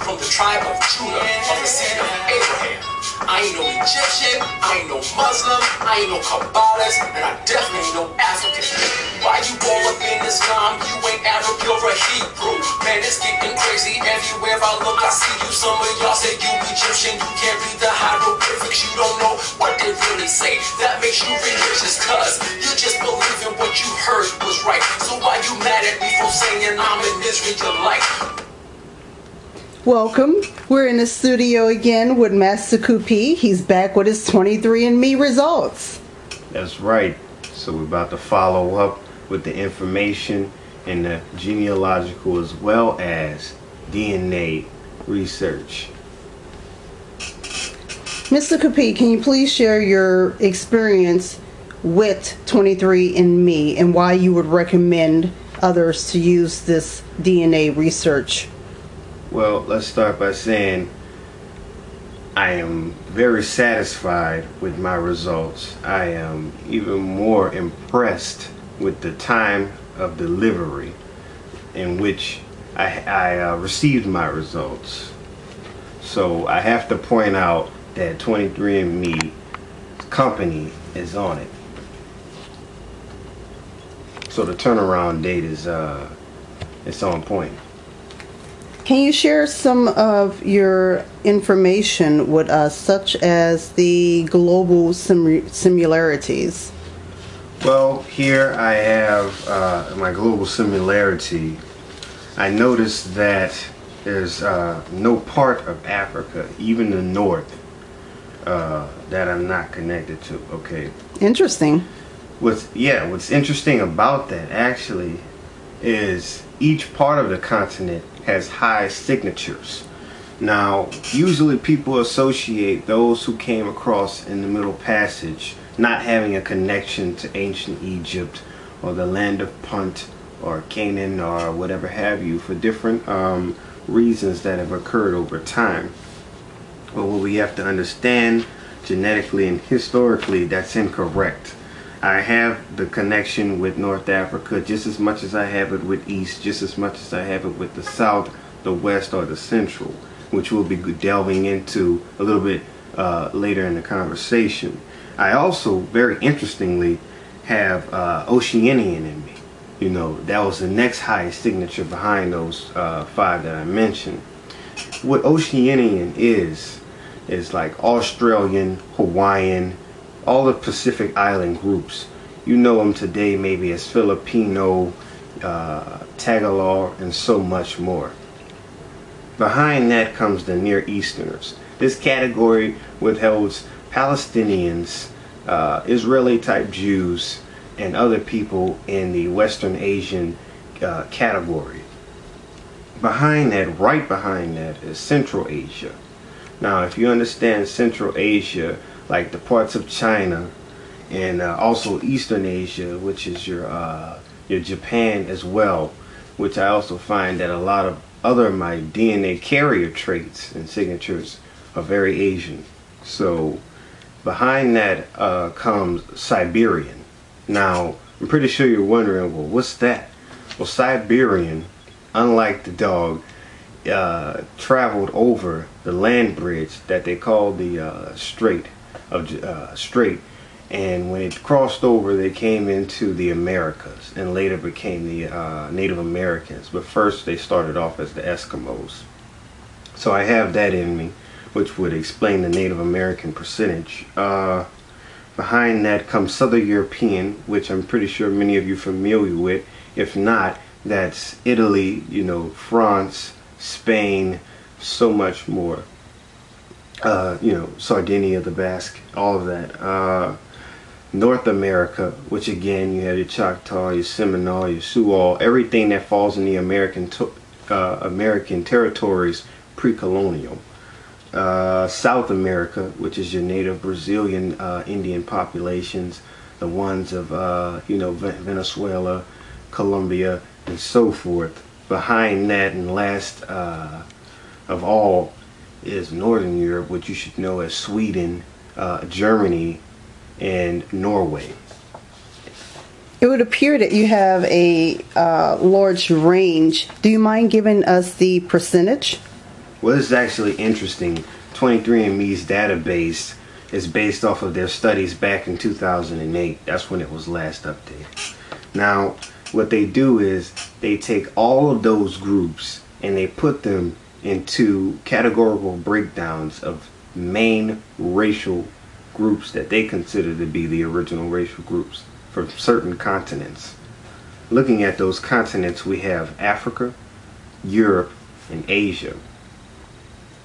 from the tribe of Judah, of the seed of Abraham. I ain't no Egyptian, I ain't no Muslim, I ain't no Kabbalist, and I definitely ain't no African. Why you all up in Islam? You ain't Arab, you're a Hebrew. Man, it's getting crazy everywhere I look. I see you. Some of y'all say you Egyptian, you can't read the hieroglyphics, you don't know what they really say. That makes you religious, cause you just believe in what you heard was right. So why you mad at me for saying I'm an Israelite? Welcome. We're in the studio again with Master Kupi. He's back with his 23andMe results. That's right. So we're about to follow up with the information and the genealogical as well as DNA research. Mr. Kupi, can you please share your experience with 23andMe and why you would recommend others to use this DNA research? Well, let's start by saying I am very satisfied with my results. I am even more impressed with the time of delivery in which I received my results. So I have to point out that 23andMe company is on it. So the turnaround date is it's on point. Can you share some of your information with us, such as the global similarities? Well, here I have my global similarity. I noticed that there's no part of Africa, even the north, that I'm not connected to. Okay. Interesting. What's interesting about that actually is each part of the continent has high signatures. Now, usually people associate those who came across in the Middle Passage not having a connection to ancient Egypt or the land of Punt or Canaan or whatever have you for different reasons that have occurred over time. But what we have to understand genetically and historically, that's incorrect. I have the connection with North Africa just as much as I have it with East, just as much as I have it with the South, the West, or the Central, which we'll be delving into a little bit later in the conversation. I also, very interestingly, have Oceanian in me. You know, that was the next highest signature behind those five that I mentioned. What Oceanian is like Australian, Hawaiian, all the Pacific Island groups. You know them today maybe as Filipino, Tagalog, and so much more. Behind that comes the Near Easterners. This category withholds Palestinians, Israeli type Jews, and other people in the Western Asian category. Behind that, right behind that, is Central Asia. Now, if you understand Central Asia, like the parts of China and also Eastern Asia, which is your Japan as well, which I also find that a lot of other of my DNA carrier traits and signatures are very Asian. So behind that comes Siberian. Now, I'm pretty sure you're wondering, well, what's that? Well, Siberian, unlike the dog, traveled over the land bridge that they call the Strait, and when it crossed over, they came into the Americas and later became the Native Americans. But first, they started off as the Eskimos. So I have that in me, which would explain the Native American percentage. Behind that comes Southern European, which I'm pretty sure many of you are familiar with. If not, that's Italy, you know, France, Spain, so much more. You know, Sardinia, the Basque, all of that. North America, which again, you have your Choctaw, your Seminole, your Sioux, everything that falls in the American territories pre-colonial. South America, which is your native Brazilian Indian populations, the ones of you know, Venezuela, Colombia, and so forth. Behind that, and last of all, is Northern Europe, which you should know as Sweden, Germany, and Norway. It would appear that you have a large range. Do you mind giving us the percentage? Well, this is actually interesting. 23andMe's database is based off of their studies back in 2008. That's when it was last updated. Now, what they do is they take all of those groups and they put them into categorical breakdowns of main racial groups that they consider to be the original racial groups for certain continents. Looking at those continents, we have Africa, Europe, and Asia.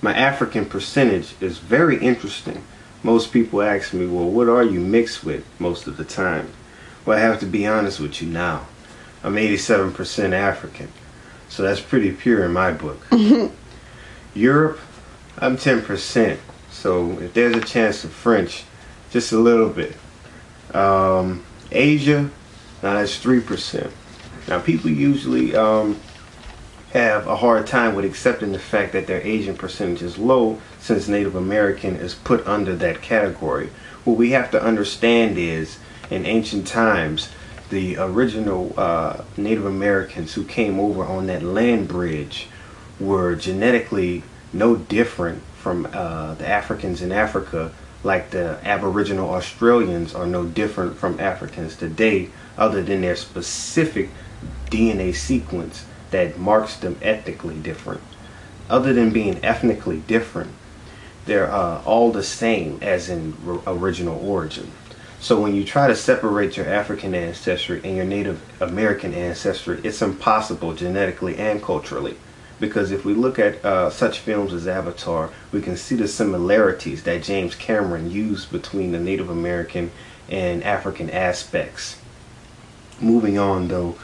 My African percentage is very interesting. Most people ask me, well, what are you mixed with most of the time? Well, I have to be honest with you now. I'm 87% African. So that's pretty pure in my book. Europe, I'm 10%. So if there's a chance of French, just a little bit. Asia, now that's 3%. Now people usually have a hard time with accepting the fact that their Asian percentage is low, since Native American is put under that category. What we have to understand is, in ancient times, the original Native Americans who came over on that land bridge were genetically no different from the Africans in Africa, like the Aboriginal Australians are no different from Africans today, other than their specific DNA sequence that marks them ethnically different. Other than being ethnically different, they're all the same as in original origin. So when you try to separate your African ancestry and your Native American ancestry, it's impossible genetically and culturally. Because if we look at such films as Avatar, we can see the similarities that James Cameron used between the Native American and African aspects. Moving on though,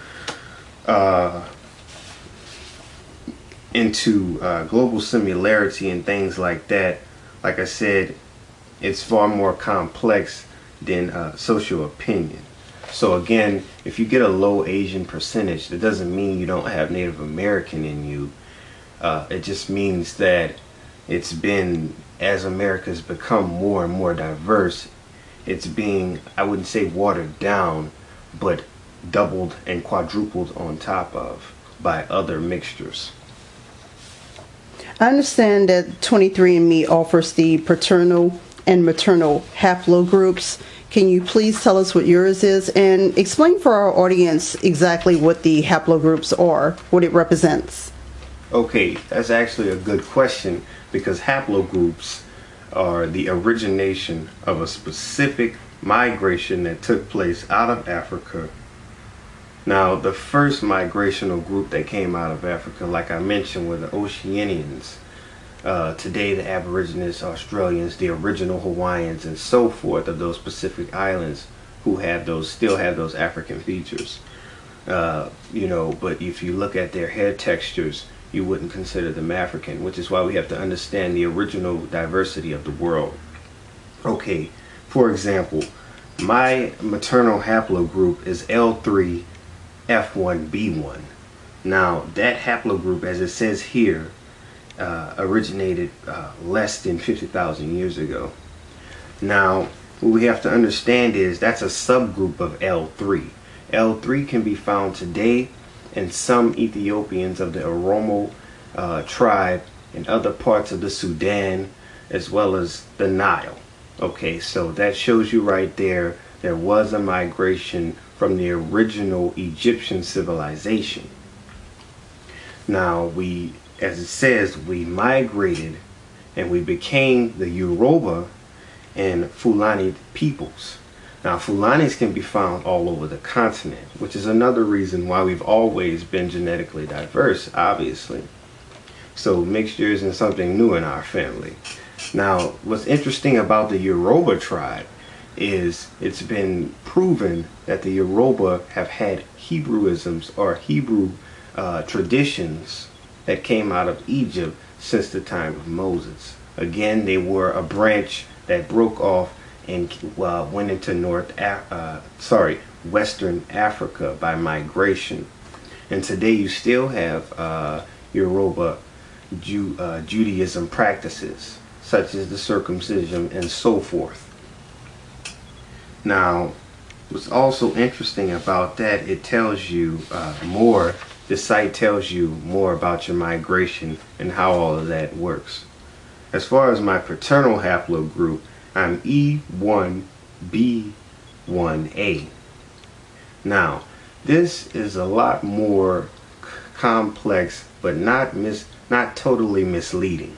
into global similarity and things like that, like I said, it's far more complex than social opinion. So again, if you get a low Asian percentage, that doesn't mean you don't have Native American in you. It just means that it's been, as America's become more and more diverse, it's being, I wouldn't say watered down, but doubled and quadrupled on top of by other mixtures. I understand that 23andMe offers the paternal and maternal haplogroups. Can you please tell us what yours is and explain for our audience exactly what the haplogroups are, what it represents? Okay, that's actually a good question, because haplogroups are the origination of a specific migration that took place out of Africa. Now, the first migrational group that came out of Africa, like I mentioned, were the Oceanians. Today, the Aborigines, Australians, the original Hawaiians, and so forth of those Pacific Islands who have those, still have those African features. But if you look at their hair textures, you wouldn't consider them African, which is why we have to understand the original diversity of the world. Okay, for example, my maternal haplogroup is L3F1B1. Now, that haplogroup, as it says here, originated less than 50,000 years ago. Now, what we have to understand is that's a subgroup of L3. L3 can be found today in some Ethiopians of the Oromo tribe and other parts of the Sudan, as well as the Nile. Okay, so that shows you right there was a migration from the original Egyptian civilization. Now, as it says, we migrated and we became the Yoruba and Fulani peoples. Now, Fulanis can be found all over the continent, which is another reason why we've always been genetically diverse, obviously. So mixture isn't something new in our family. Now, what's interesting about the Yoruba tribe is it's been proven that the Yoruba have had Hebrewisms or Hebrew traditions that came out of Egypt since the time of Moses. Again, they were a branch that broke off and went into Western Africa by migration. And today you still have Yoruba Judaism practices, such as the circumcision and so forth. Now, what's also interesting about that, it tells you more This site tells you more about your migration and how all of that works. As far as my paternal haplogroup, I'm E1B1A. Now, this is a lot more complex, but not totally misleading.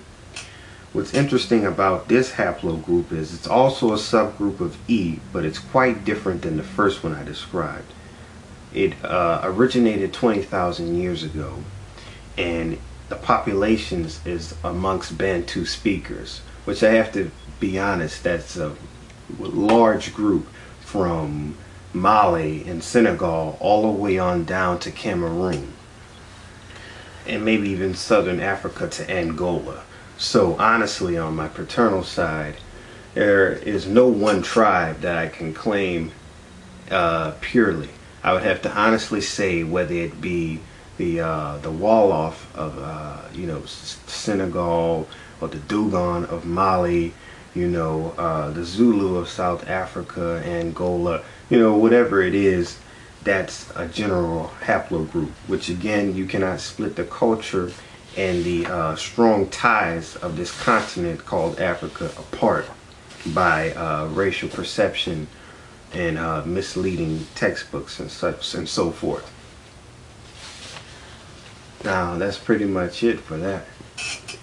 What's interesting about this haplogroup is it's also a subgroup of E, but it's quite different than the first one I described. It originated 20,000 years ago, and the populations is amongst Bantu speakers, which I have to be honest, that's a large group from Mali and Senegal all the way on down to Cameroon, and maybe even southern Africa to Angola. So honestly, on my paternal side, there is no one tribe that I can claim purely. I would have to honestly say whether it be the Wolof of Senegal, or the Dogon of Mali, the Zulu of South Africa, Angola, whatever it is, that's a general haplogroup, which again, you cannot split the culture and the strong ties of this continent called Africa apart by racial perception and misleading textbooks and such and so forth. Now, that's pretty much it for that.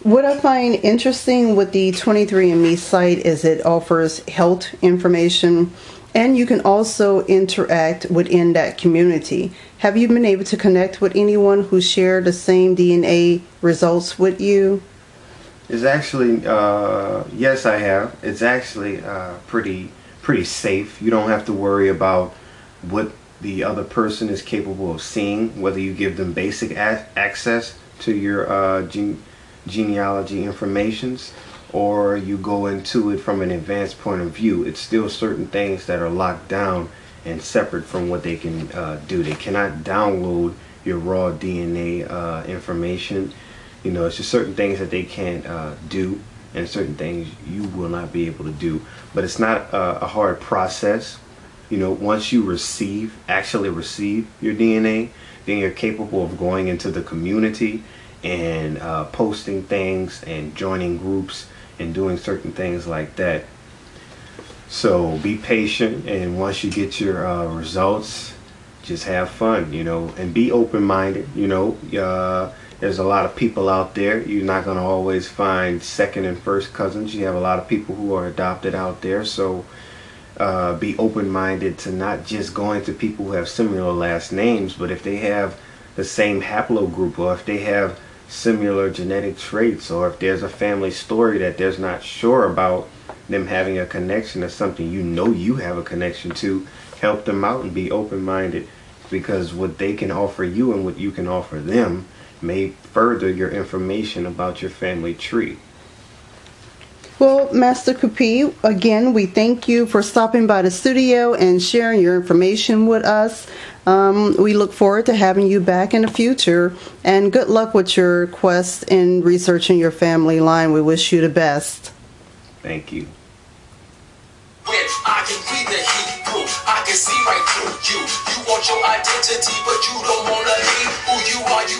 What I find interesting with the 23andMe site is it offers health information, and you can also interact within that community. Have you been able to connect with anyone who shared the same DNA results with you? It's actually, yes, I have. It's actually pretty safe. You don't have to worry about what the other person is capable of seeing, whether you give them basic access to your genealogy informations, or you go into it from an advanced point of view. It's still certain things that are locked down and separate from what they can do. They cannot download your raw DNA information. It's just certain things that they can't do, and certain things you will not be able to do. But it's not a hard process. Once you actually receive your DNA, then you're capable of going into the community and posting things and joining groups and doing certain things like that. So be patient, and once you get your results, just have fun, and be open-minded. There's a lot of people out there. You're not going to always find second and first cousins. You have a lot of people who are adopted out there. So be open-minded to not just going to people who have similar last names, but if they have the same haplogroup, or if they have similar genetic traits, or if there's a family story that there's not sure about, them having a connection to something you have a connection to, help them out and be open-minded, because what they can offer you and what you can offer them may further your information about your family tree. Well, Master Kupi, again, we thank you for stopping by the studio and sharing your information with us. We look forward to having you back in the future, and good luck with your quest in researching your family line. We wish you the best. Thank you. I can read the Hebrew, I can see right through you. You want your identity, but you don't want to leave who you are. You